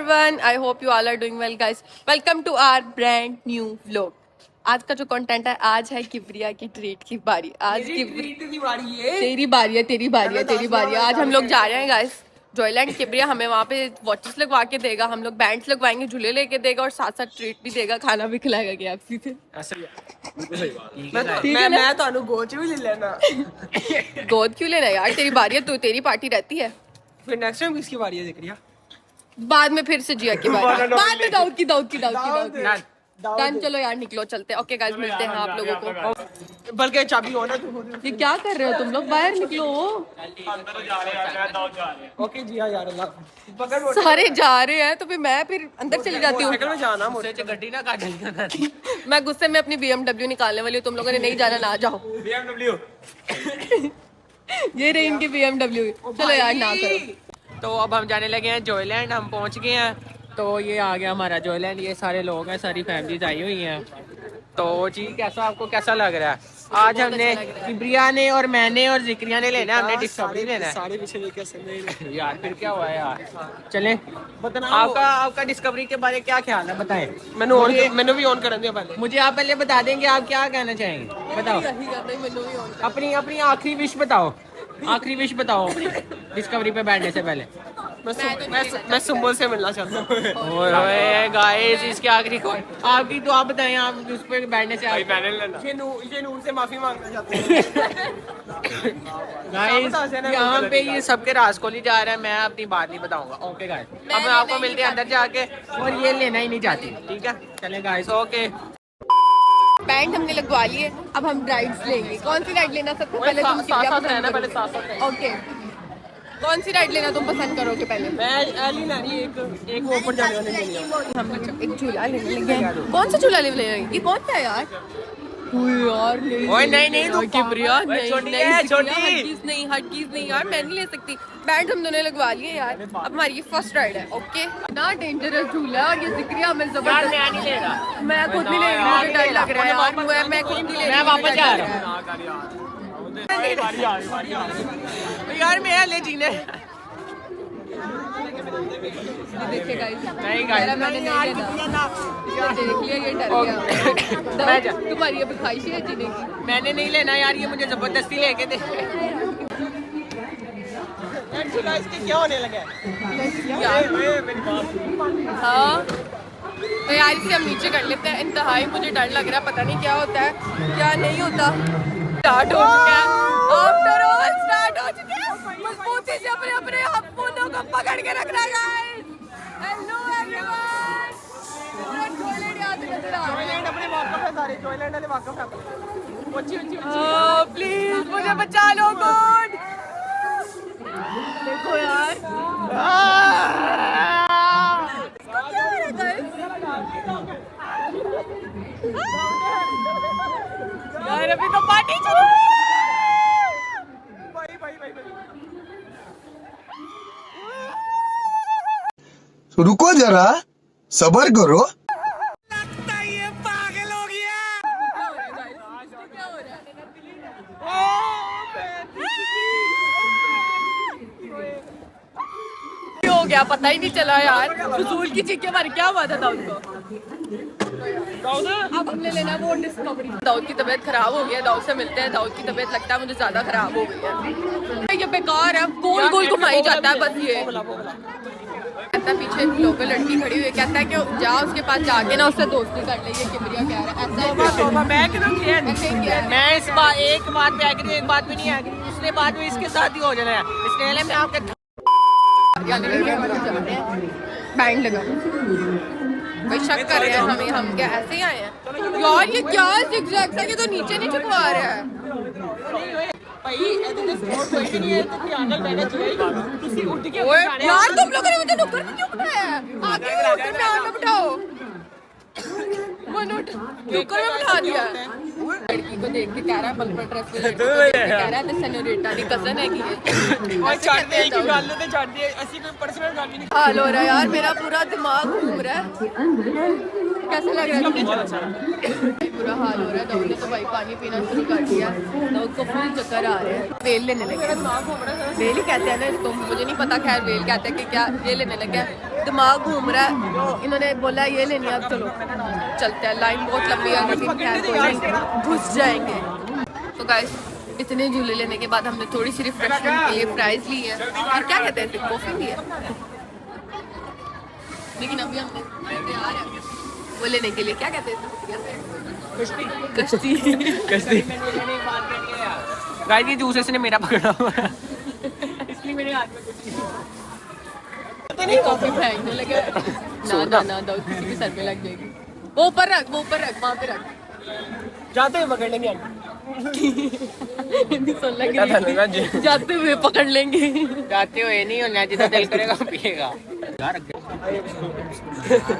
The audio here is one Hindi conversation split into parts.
everyone, I hope you all are doing well guys. Welcome to our brand new vlog. आज का जो कंटेंट है, आज है किब्रिया की ट्रीट की बारी। आज तेरी बारी है, तेरी बारी है, तेरी बारी है। आज हम लोग जा रहे हैं गाइस जॉयलैंड। किब्रिया हमें वहाँ पे वॉचेस लगवा के देगा, हम लोग बैंड्स लगवाएंगे, झूले लेके देगा और साथ साथ ट्रीट भी देगा, खाना भी खिलाएगा। KFC से मैं तो गोद भी ले लेना। गोद क्यों लेना यार, तेरी बारी है, तू तेरी पार्टी रहती है। फिर नेक्स्ट टाइम किसकी बारी है जिक्रिया? बाद में फिर से जिया की बारी, बाद में दाऊद की। डन, चलो यार निकलो, चलते हैं। ओके गाइस, मिलते हैं आप लोगों को। बल्कि चाबी हो ना तू। ये क्या कर रहे हो तुम लोग, बाहर निकलो। ओके जी हाँ यार, सारे जा रहे हैं तो फिर अंदर चली जाती हूँ। में जाना मुझे गड्डी ना काट। मैं गुस्से में अपनी BMW निकालने वाली हूँ, तुम लोगों ने नहीं जाना, ना जाओ। BMW ये रही इनकी BMW। चलो यार ना करो। तो अब हम जाने लगे हैं जॉयलैंड। हम पहुंच गए हैं, तो ये आ गया हमारा जॉयलैंड। ये सारे लोग हैं, सारी फैमिलीज आई हुई हैं। तो जी आपको कैसा लग रहा है? आज हमने किब्रिया ने और मैंने और जिक्रिया ने लेना है, हमने डिस्कवरी लेना है। सारे पीछे लेके यार फिर क्या हुआ है यार? चले आपका डिस्कवरी के बारे में क्या ख्याल है, बताएं। मैंने भी ऑन कर दिया पहले। मुझे आप पहले बता देंगे आप क्या कहना चाहेंगे, बताओ। अपनी आखिरी विश बताओ, आखिरी विश बताओ अपनी डिस्कवरी पे बैठने से पहले। मैं सुम्बुल से मिलना चाहता हूँ। ओए गाइस, इसकी आखिरी को आपकी तो आप बताएं, आप उस पे बैठने से ये नूर से माफी मांगना चाहता हूँ। गाइस यहाँ पे ये सबके राज को ही जा रहा है, मैं अपनी बात नहीं बताऊंगा। ओके गाइस, अब मैं आपको मिलते हैं अंदर जाके, और ये लेना ही नहीं चाहती, ठीक है? चले गाइस, ओके। बैंड हमने लगवा लिए, अब हम राइड्स लेंगे। कौन सी राइड लेना सबसे पहले? तुम साथ। ओके, कौन सी राइड लेना तुम पसंद करोगे पहले? मैं एली नारी एक ऊपर जाने वाली लेनी है। हम एक झूला लेने लगे। कौन सा झूला लेने लगे? ये कौन सा है यार? यार ओए नहीं तू किब्रिया नहीं, छोटी नहीं हर चीज नहीं यार, मैं नहीं ले सकती। बैंड हम दोनों लगवा लिए यार, अब हमारी ये फर्स्ट राइड है। ओके ना, डेंजरस झूला है और ये जिक्रिया हमें जबरदस्त। मैं नहीं ले रहा, मैं खुद नहीं ले रही, मुझे डर लग रहा है यार, मैं खुद नहीं ले रही, मैं वापस जा रहा हूँ यार, मैं ले जीने। देखिए गाइस, नहीं गाइस, मैंने नहीं लेना, देख लिया ये डर गया। तुम्हारी अभी ख्वाहिश है जीने की? मैंने नहीं लेना यार, ये मुझे जबरदस्ती लेके दे। इसके क्या होने लगा? हाँ तो यार इसे हम नीचे कर लेते हैं। इंतहाई मुझे डर लग रहा है, पता नहीं क्या होता है क्या नहीं होता। स्टार्ट हो चुका है, आफ्टर ऑल स्टार्ट हो चुका है। मजबूती से अपने हाथों को पकड़ के रखना गाइस। हेलो एवरीवन, पूरा टॉयलेट याद नजर आ रहा है। अपने वाकफ है, सारे टॉयलेट वाले वाकफ है। प्लीज मुझे बचा लो गॉड। देखो यार, यार अभी तो पार्टी चल रही है। रुको जरा, सबर करो। लगता ये पागल हो गया। हो गया पता ही नहीं चला यार, फजूल की चीखें मारी। क्या हुआ था दाऊद को? अब हमने लेना वो डिस्कवरी। दाऊद की तबीयत खराब हो गई है, दाऊद से मिलते हैं। दाऊद की तबीयत लगता है मुझे ज्यादा खराब हो गई है। ये बेकार है, गोल गोल घुमाई जाता है बस। ये कहता है पीछे लोकल लड़की खड़ी हुई, कहता है कि जा उसके पास जाके ना उससे दोस्ती कर ले। ये किब्रिया कह रहा है मैं इस बात एक बात पे एग्री, एक बात पे नहीं एग्री। उसने बाद में इसके साथ ही हो जाना है, इसलिए मैं आपके बैंड लगा। भाई शक कर रहे हैं हमें, हम क्या ऐसे ही आए हैं यार? ये क्या zigzag सा, ये तो नीचे नहीं झुकवा रहा है। ओए यार तुम लोगों ने मुझे नुक्कड़ में क्यों बिठाया है? आगे नुक्कड़ में आना बिठाओ, नुक्कड़ में बिठा दिया। लड़की को देख के कह रहा है, पलपल ड्रेस में लड़की को देख के कह रहा है सेनोरिटा दी कजन है कि ये। और चढ़ते हैं कि गालों पे चढ़ती है, ऐसी कोई पर्सनल गाल भी नहीं। हाल हो रहा है यार, मेरा पूरा दिमाग घूम रहा है। कैसे लग रहा है? बुरा हाल हो रहा है। दाऊद ने तो भाई पानी पीना शुरू कर दिया, दाऊद को फुल चक्कर आ रहे हैं। वेल लेने लगे, वेल ही कहते हैं ना इसको, मुझे नहीं पता, खैर वेल कहते हैं कि क्या, ये लेने लगे। दिमाग घूम रहा है। इन्होंने बोला ये लेनी है, अब चलो चलते हैं। लाइन बहुत लंबी है लेकिन खैर कोई नहीं, घुस जाएंगे। तो गाइस इतने झूले लेने के बाद हमने थोड़ी सी रिफ्रेशमेंट के लिए फ्राइज ली है और क्या कहते हैं इसे, कॉफी ली है। लेकिन अभी हमने तैयार है वो लेने के लिए, क्या कहते हैं कश्ती कश्ती। गाइस ये जूस इसने मेरा पकड़ा हुआ है, इसलिए मेरे हाथ में कुछ नहीं। कॉफी फेंकने लगे। ना ना ना दाऊद किसी के सर पे लग जाएगी। वो ऊपर रख, वो ऊपर रख, वहाँ पे रख। जाते हुए पकड़ लेंगे। हिंदी सुन लगी, जाते हुए पकड़ लेंगे। जाते हुए नहीं होना, जितना दिल करेगा पिएगा।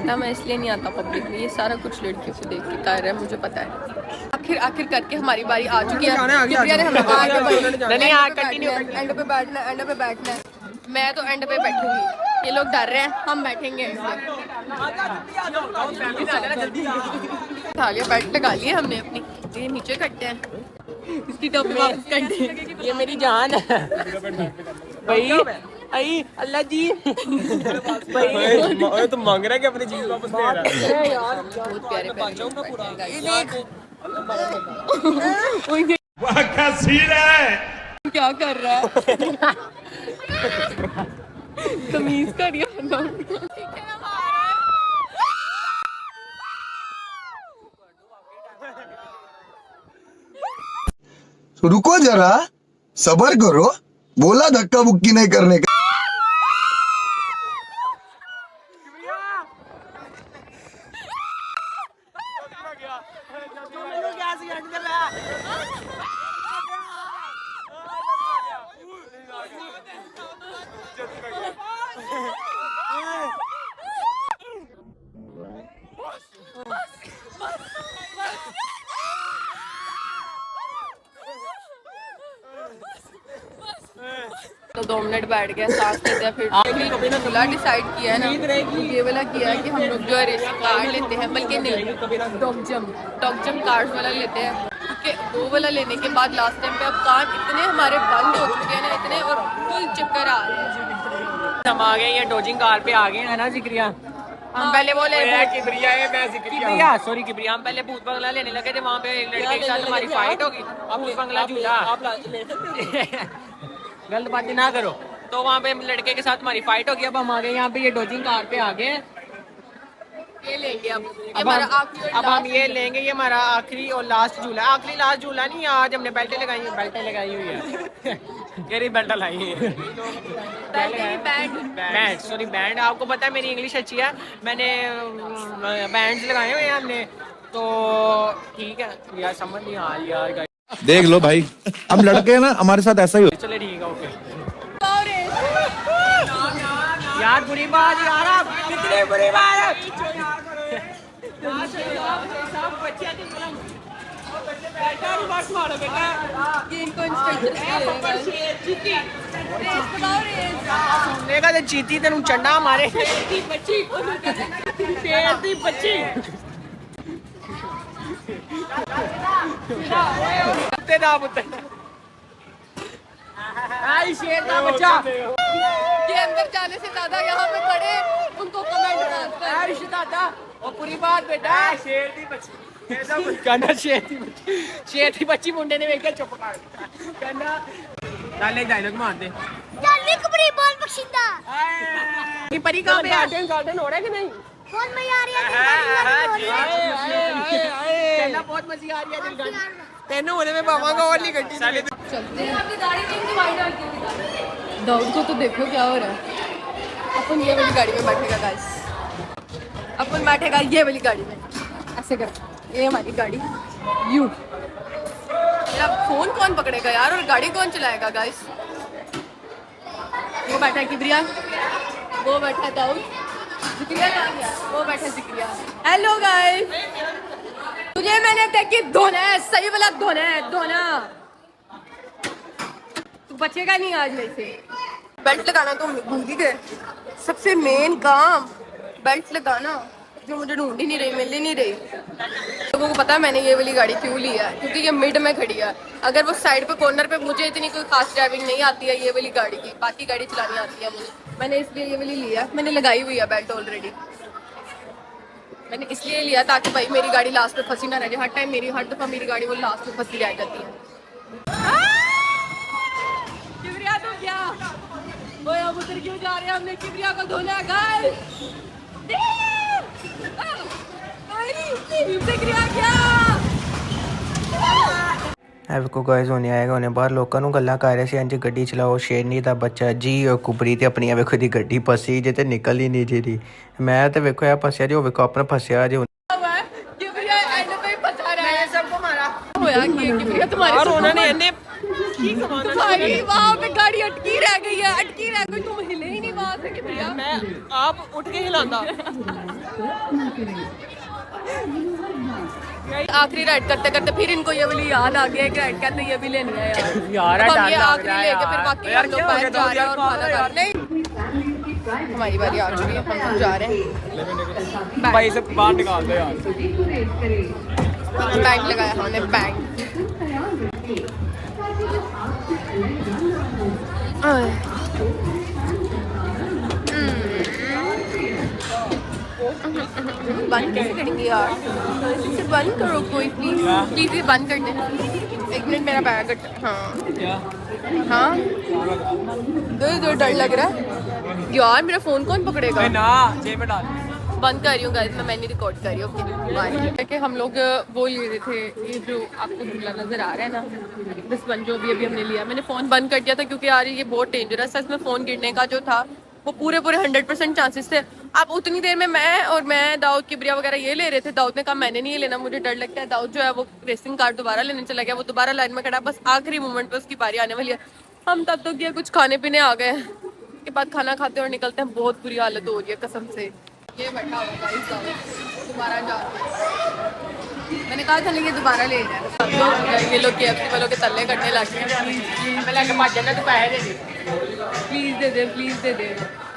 ना मैं इसलिए नहीं आता पब्लिक में, ये सारा कुछ लड़कियों को देख के कर रहा है, मुझे पता है। आखिर करके हमारी बारी आ चुकी है। नहीं यार कंटिन्यू। एंड पे बैठना, एंड पे बैठना है। मैं तो एंड पे बैठूंगी, ये लोग डर रहे हैं, हम बैठेंगे। उठा लिया, बेल्ट लगा लिए हमने अपनी, ये नीचे करते हैं, इसकी टोपी वापस करते हैं। ये मेरी जान है भाई। आई अल्लाह जी भाई तुम मांग रहा है कि अपनी चीज वापस दे रहा है यार बहुत प्यारे प्यारे। ये देख वाह क्या सीन है। क्या कर रहा है, तमीज करिए। तो रुको जरा, सबर करो, बोला धक्का बुक्की नहीं करने का। तो 2 मिनट बैठ गया, सांस लेते हैं। फिर खुला डिसाइड किया है ना, ये वाला किया है कि हम लोग जो है रेस कार्ड लेते हैं, बल्कि नहीं डॉग जंप कार्ड वाला लेते हैं, क्योंकि वो वाला लेने के बाद लास्ट टाइम पे अब कार्ड इतने हमारे बंद हो चुके हैं ना, इतने, और फुल चक्कर आ रहे हैं। हम आ गए, ये डोजिंग कार पे आ गए है ना जिक्रिया। हम पहले बोले किबरिया है, मैं जिक्रिया। सॉरी किबरिया। हम पहले भूत बंगला लेने लगे थे, वहाँ पे लड़के के साथ हमारी फाइट होगी। अब भूत बंगला झूला गलत बातें ना करो। तो वहाँ पे लड़के के साथ हमारी फाइट होगी। अब हम आ गए यहाँ पे, ये डोजिंग कार पे आ गए। ये लेंगे अब हम ये लेंगे, ये हमारा आखिरी और लास्ट झूला। आखिरी लास्ट झूला नहीं, आज हमने बेल्टें लगाई हुई है। मेरी बेल्ट लाई है, बैंड, सॉरी बैंड। आपको पता है मेरी इंग्लिश अच्छी है, मैंने बैंड्स लगाए हुए हैं हमने। तो ठीक है यार, समझ नहीं आ रही यार। देख लो भाई, हम लड़के हैं ना, हमारे साथ ऐसा ही हो। चले ठीक है, ओके। यार बुरी बात यार, आप कितनी बुरी बात। सुनने तो चीती तेन चंडा मारे। शेर का बच्चा ये अंदर जाने से ज्यादा यहाँ पे खड़े उनको कमेंट दादा और पूरी बात बेटा। शेर दी बच्ची कहना, शेर दी बच्ची मुंडे ने वेख के चुप कर कहना। डाले डायलॉग मार दे, जल्दी कबरी बोल बख्शिंदा। ये परी कहां पे है? गार्डन हो रहा है कि नहीं? कौन मैं आ रही है? कहना बहुत मजी आ रही है दिल का। तेनू होने में पावांगा और नहीं गड्डी चलते हैं। दाऊद को तो देखो क्या हो रहा है। अपन ये वाली गाड़ी में बैठेगा गाइस, अपन बैठेगा ये वाली गाड़ी में, ऐसे कर। ये हमारी गाड़ी, यू। मेरा फोन कौन पकड़ेगा यार, और गाड़ी कौन चलाएगा गाइस? वो बैठा है किबरिया, वो बैठा है दाऊद, जिक्रिया कहाँ गया? वो बैठा है जिक्रिया। हेलो गाइस, तुझे मैंने देखी धोना है, सही वाला धोना है, धोना। तू बचेगा नहीं आज मेरे से। बेल्ट लगाना तो भूल ही गए, सबसे मेन काम बेल्ट लगाना, जो मुझे ढूंढ ही नहीं रही, मिल ही नहीं रही। लोगों को पता है मैंने ये वाली गाड़ी क्यों ली है, क्योंकि ये मिड में खड़ी है। अगर वो साइड पे कॉर्नर पे, मुझे इतनी कोई खास ड्राइविंग नहीं आती है ये वाली गाड़ी की, बाकी गाड़ी चलानी आती है मुझे। मैंने इसलिए ये वाली लिया, मैंने लगाई हुई है बेल्ट ऑलरेडी। मैंने इसलिए लिया ताकि भाई मेरी गाड़ी लास्ट में फंसी ना रह जाए। हर टाइम हर दफा मेरी गाड़ी वो लास्ट में फंसी रह जाती है। किबरिया तो क्या ओए अब उधर क्यों जा रहे हैं? हमने किबरिया को धोना है गाइस। ਵੇਖੋ ਗਾਇਸ ਹੁਣੇ ਆਏਗਾ ਉਹਨੇ ਬਾਹਰ ਲੋਕਾਂ ਨੂੰ ਗੱਲਾਂ ਕਰ ਰਿਹਾ ਸੀ ਇੰਜ ਗੱਡੀ ਚਲਾਓ ਸ਼ੇਰਨੀ ਦਾ ਬੱਚਾ ਜੀ ਉਹ ਕੁਬਰੀ ਤੇ ਆਪਣੀ ਵੇਖੋ ਦੀ ਗੱਡੀ ਫਸੀ ਜੇ ਤੇ ਨਿਕਲ ਹੀ ਨਹੀਂ ਜਿਹੜੀ ਮੈਂ ਤੇ ਵੇਖੋ ਆ ਫਸਿਆ ਜੀ ਉਹ ਵੇਖੋ ਆਪਣਾ ਫਸਿਆ ਜੇ होया कि किबरिया तुम्हारे और उन्होंने इन्हें तुम्हारी वहाँ पे गाड़ी अटकी रह गई है, अटकी रह गई, तुम हिले ही नहीं वहाँ से किबरिया। मैं आप उठ के हिलांदा। आखिरी राइड करते करते फिर इनको ये वाली याद आ गया कि राइड कहते ये भी लेनी है यार। यार अब हम डर ये लग आखिरी रहा है लेके फिर बाकी हम लोग बाहर जा रहे हैं और खाना खा नहीं। हमारी बारी आ चुकी है, हम लोग जा रहे हैं। भाई से बाहर निकाल दो यार। बैंक लगाया हमने, बैंक। बंद कैसे करेंगे यार? इसे बंद करो कोई प्लीज, प्लीज ये बंद कर दे। एक मिनट मेरा बैग हाँ हाँ दो डर लग रहा है यार। मेरा फोन कौन पकड़ेगा? ना जेब में डाल। बंद कर रही हूँ गाइस, मैं नहीं रिकॉर्ड कर रही हूँ। ओके कि हम लोग वो ले रहे थे, ये जो आपको झूला नजर आ रहा है ना, दिस वन जो भी अभी हमने लिया। मैंने फ़ोन बंद कर दिया था क्योंकि यार ये बहुत डेंजरस है। इसमें फ़ोन गिरने का जो था वो पूरे 100% चांसेस थे। अब उतनी देर में मैं दाऊद किबरिया वगैरह ये ले रहे थे। दाऊद ने कहा मैंने नहीं ये लेना, मुझे डर लगता है। दाऊद जो है वो रेसिंग कार दोबारा लेने चला गया, वो दोबारा लाइन में खड़ा। बस आखिरी मोमेंट पे उसकी बारी आने वाली है। हम तब तक ये कुछ खाने पीने आ गए, के बाद खाना खाते और निकलते हैं। बहुत बुरी हालत हो रही है कसम से। ये बैठा होगा दोबारा जा, मैंने कहा था नहीं ये दोबारा ले जाए। ये लोग KFC वालों के तल्ले कटने लग गए। Please they they, please they they.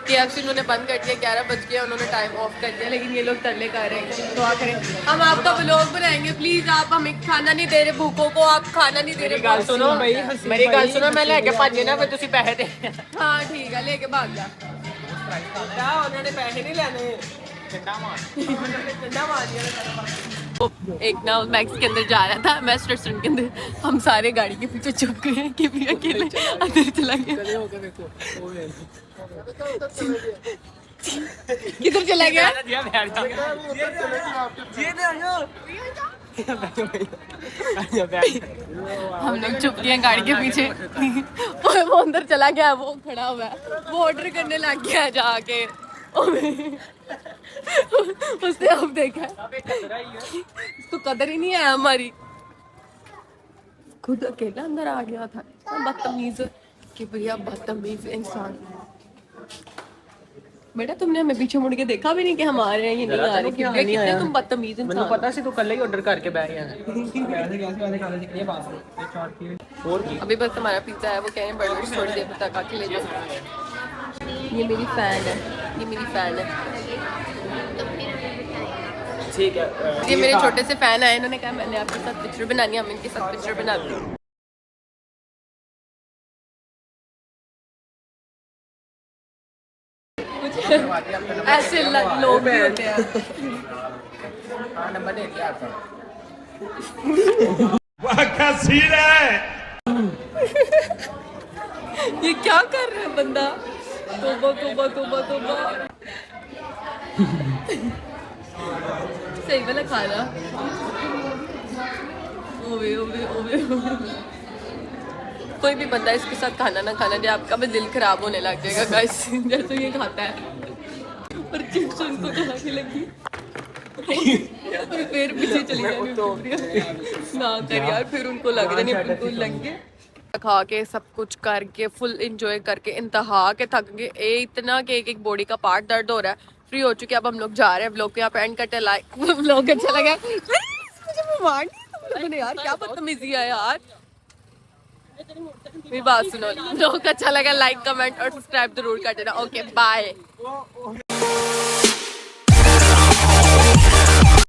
KFC उन्होंने बंद कर दिया, 11 बज गया, उन्होंने टाइम ऑफ कर दिया। लेकिन ये लोग तल्ले कर रहे हैं। दुआ करें हम आपका व्लॉग बनाएंगे, प्लीज। आप हमें खाना नहीं दे रहे, भूखों को आप खाना नहीं दे रहे। सुनो भाई, मेरी गल सुनो मैं लेके भज्जे ना फिर तुसी पैसे दे। हाँ ठीक है, लेके भाग जा। उन्होंने पैसे नहीं लेने। एक ना मैक्स के अंदर जा रहा था, मैक्स रेस्टोरेंट के अंदर। हम सारे गाड़ी के पीछे चुप गए हैं कि भी अकेले अंदर चला गया। किधर चला गया? हम लोग चुप गए हैं गाड़ी के पीछे। वो अंदर चला गया, वो खड़ा हुआ है, वो ऑर्डर करने लग गया है जाके। उसने अब देखा इसको कदर ही नहीं है हमारी। खुद अकेला अंदर आ गया था। बदतमीज किबरिया, बदतमीज इंसान। बेटा तुमने हमें पीछे मुड़ के देखा भी नहीं कि हम आ रहे हैं ये नहीं आ रहे। कितने तुम बदतमीज इंसान। ਮੈਨੂੰ ਪਤਾ ਸੀ ਤੂੰ ਕੱਲੇ ਹੀ ਆਰਡਰ ਕਰਕੇ ਬੈ ਗਿਆ अभी बस हमारा पिज्जा है, वो कह रहे हैं बर्गर थोड़ी देर तक आके ले जाओ। ये मेरी फैन है, ये मेरी फैन है। ठीक है ये मेरे छोटे से फैन आए, इन्होंने कहा मैंने आपके साथ पिक्चर बनानी है, हम इनके साथ पिक्चर बनाते हैं। ऐसे लोग भी होते हैं। नंबर दे दिया आपका वाह क्या सीन है। ये क्या कर रहा है बंदा? तौबा तौबा तौबा तौबा। सही वाला खाना। ओवे ओवे ओवे। कोई भी बंदा इसके साथ खाना ना खाना दे, आपका भी दिल खराब होने लग जाएगा गाइस, जैसे ये खाता है। और चिप्स उनको कहाँ की लगी और फिर पीछे चली जाएगी ना कर यार। फिर उनको लग रहा नहीं, बिल्कुल लग गए। खा के सब कुछ करके फुल एंजॉय करके इंतहा के थक गए इतना कि एक बॉडी का पार्ट दर्द हो रहा है। फ्री हो चुके, अब हम लोग जा रहे हैं। व्लॉग को यहाँ पे एंड करते हैं। लाइक व्लॉग अच्छा लगा मुझे मार दिया तुम लोगों ने यार, क्या बदतमीजी है यार। मेरी बात सुनो, व्लॉग अच्छा लगा लाइक कमेंट और सब्सक्राइब जरूर कर देना। Okay bye.